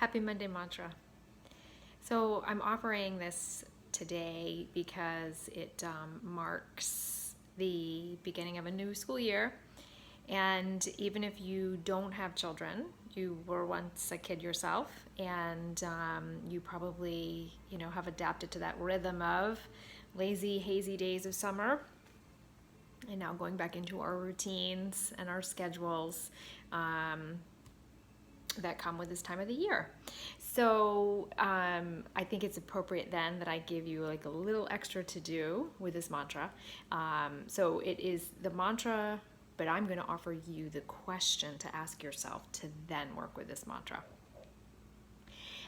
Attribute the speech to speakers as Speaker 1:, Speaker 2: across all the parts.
Speaker 1: Happy Monday mantra. So I'm offering this today because it marks the beginning of a new school year. And even if you don't have children, you were once a kid yourself, and you probably, have adapted to that rhythm of lazy, hazy days of summer, and now going back into our routines and our schedules. That come with this time of the year. So I think it's appropriate then that I give you like a little extra to do with this mantra. So it is the mantra, but I'm going to offer you the question to ask yourself to then work with this mantra.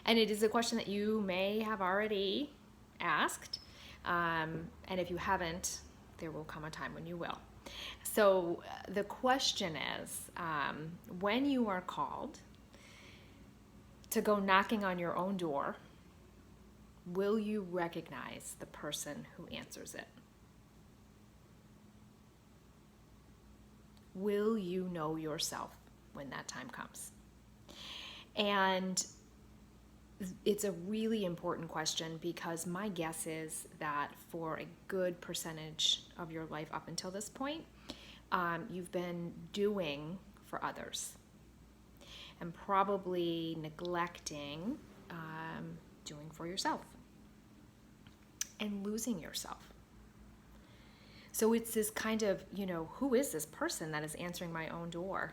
Speaker 1: And it is a question that you may have already asked. And if you haven't, there will come a time when you will. So the question is, when you are called to go knocking on your own door, will you recognize the person who answers it? Will you know yourself when that time comes? And it's a really important question because my guess is that for a good percentage of your life up until this point, you've been doing for others and probably neglecting doing for yourself and losing yourself. So it's this kind of, who is this person that is answering my own door?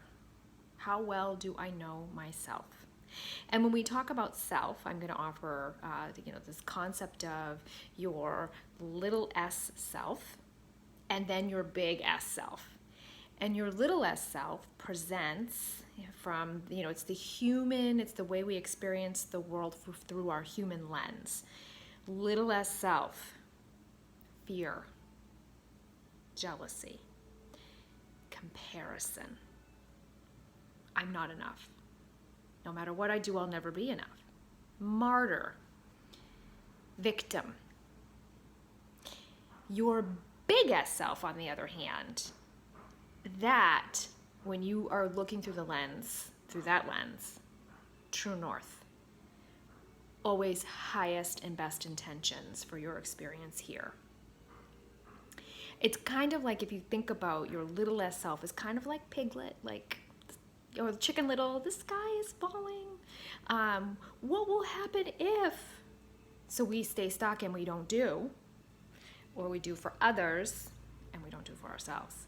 Speaker 1: How well do I know myself? And when we talk about self, I'm going to offer, this concept of your little s self and then your big S self. And your little s self presents from, it's the human, it's the way we experience the world through our human lens. Little s self, fear, jealousy, comparison. I'm not enough. No matter what I do, I'll never be enough. Martyr, victim. Your big S self, on the other hand, that when you are looking through that lens, true north, always highest and best intentions for your experience here. It's kind of like if you think about your little s self is kind of like Piglet, or Chicken Little, the sky is falling. What will happen if? So we stay stuck and we don't do, or we do for others and we don't do for ourselves.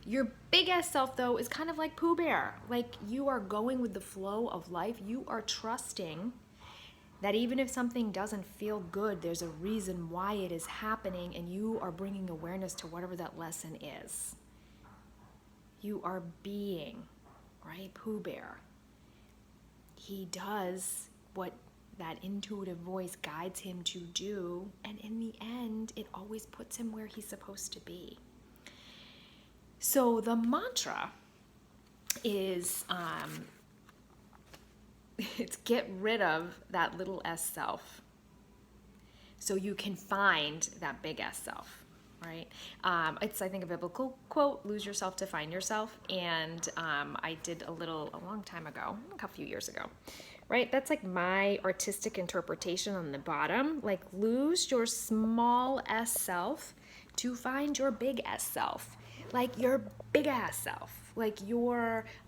Speaker 1: Your big S self, though, is kind of like Pooh Bear. Like you are going with the flow of life. You are trusting that even if something doesn't feel good, there's a reason why it is happening, and you are bringing awareness to whatever that lesson is. You are being, right? Pooh Bear. He does what that intuitive voice guides him to do, and in the end, it always puts him where he's supposed to be. So the mantra is, it's get rid of that little s self so you can find that big S self, right? It's, I think, a biblical quote, lose yourself to find yourself. And I did a long time ago, a few years ago, right? That's like my artistic interpretation on the bottom, like lose your small s self to find your big S self, like your big ass self, like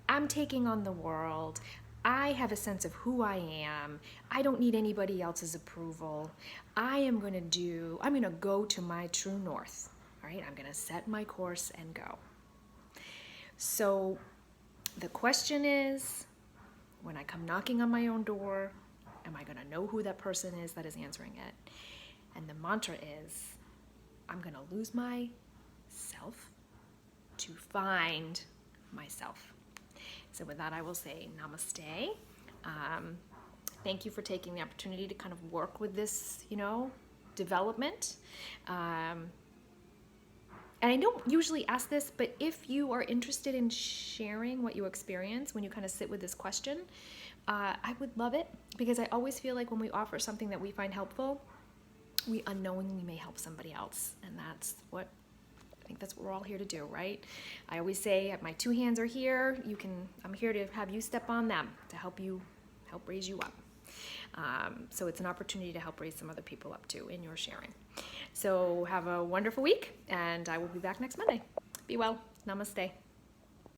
Speaker 1: I'm taking on the world. I have a sense of who I am. I don't need anybody else's approval. I'm going to go to my true north, all right? I'm going to set my course and go. So the question is, when I come knocking on my own door, am I going to know who that person is that is answering it? And the mantra is, I'm going to lose myself to find myself. So with that, I will say namaste. Thank you for taking the opportunity to kind of work with this, development. And I don't usually ask this, but if you are interested in sharing what you experience when you kind of sit with this question, I would love it, because I always feel like when we offer something that we find helpful, we unknowingly may help somebody else. And I think that's what we're all here to do, right? I always say my two hands are here. I'm here to have you step on them to help raise you up. So it's an opportunity to help raise some other people up too in your sharing. So have a wonderful week, and I will be back next Monday. Be well. Namaste.